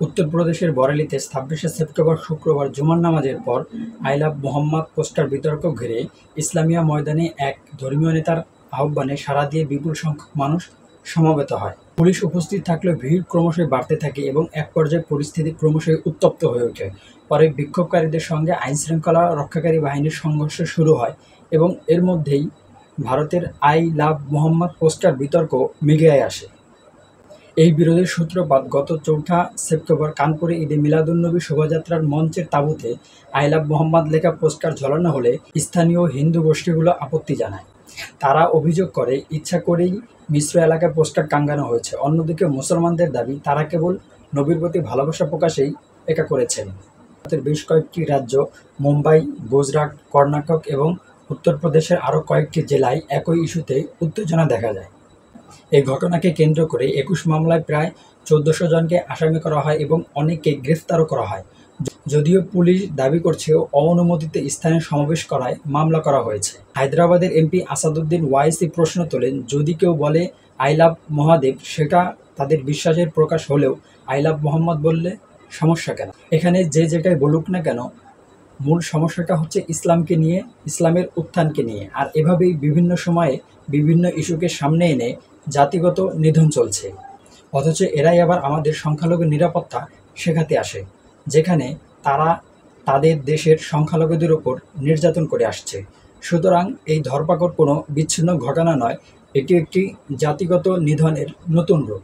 উত্তরপ্রদেশের বরেলিতে ২৬শে সেপ্টেম্বর শুক্রবার জুমার নামাজের পর আই লাভ মোহাম্মদ পোস্টার বিতর্ক ঘিরে ইসলামিয়া ময়দানে এক ধর্মীয় নেতার আহ্বানে সাড়া দিয়ে বিপুল সংখ্যক মানুষ সমবেত হয়। পুলিশ উপস্থিত থাকলেও ভিড় ক্রমশই বাড়তে থাকে এবং এক পর্যায়ে পরিস্থিতি ক্রমশই উত্তপ্ত হয়ে ওঠে। পরে বিক্ষোভকারীদের সঙ্গে আইনশৃঙ্খলা রক্ষাকারী বাহিনীর সংঘর্ষ শুরু হয় এবং এর মধ্যেই ভারতের আই লাভ মোহাম্মদ পোস্টার বিতর্ক মিডিয়ায় আসে। এই বিরোধের সূত্রপাত গত ৪ঠা সেপ্টেম্বর কানপুরে ঈদে মিলাদুন্নবী শোভাযাত্রার মঞ্চের তাঁবুতে আই লাভ মোহাম্মদ লেখা পোস্টার ঝোলানো হলে স্থানীয় হিন্দু গোষ্ঠীগুলো আপত্তি জানায়। তারা অভিযোগ করে ইচ্ছা করেই মিশ্র এলাকায় পোস্টার টাঙানো হয়েছে। অন্যদিকে মুসলমানদের দাবি তারা কেবল নবীর প্রতি ভালোবাসা প্রকাশেই এটা করেছেন। ভারতের বেশ কয়েকটি রাজ্য মুম্বাই, গুজরাট, কর্ণাটক এবং উত্তরপ্রদেশের আরও কয়েকটি জেলায় একই ইস্যুতে উত্তেজনা দেখা যায়। এই ঘটনাকে কেন্দ্র করে ২১ মামলায় প্রায় ১৪০০ জনকে আসামি করা হয় এবং অনেককে গ্রেফতারও করা হয়। যদিও পুলিশ দাবি করছে অননুমোদিত স্থানে সমাবেশ করায় মামলা করা হয়েছে। হায়দ্রাবাদের এমপি আসাদুদ্দিন ওয়াইসি প্রশ্ন তোলেন, যদি কেউ বলে আই লাভ মহাদেব সেটা তাদের বিশ্বাসের প্রকাশ হলেও আই লাভ মোহাম্মদ বললে সমস্যা কেন? এখানে যে যেটাই বলুক না কেন, মূল সমস্যাটা হচ্ছে ইসলামকে নিয়ে, ইসলামের উত্থানকে নিয়ে। আর এভাবেই বিভিন্ন সময়ে বিভিন্ন ইস্যুকে সামনে এনে জাতিগত নিধন চলছে। অথচ এরাই আবার আমাদের সংখ্যালঘু নিরাপত্তা শেখাতে আসে, যেখানে তারা তাদের দেশের সংখ্যালঘুদের ওপর নির্যাতন করে আসছে। সুতরাং এই ধরপাকড় কোনো বিচ্ছিন্ন ঘটনা নয়, এটি একটি জাতিগত নিধনের নতুন রূপ।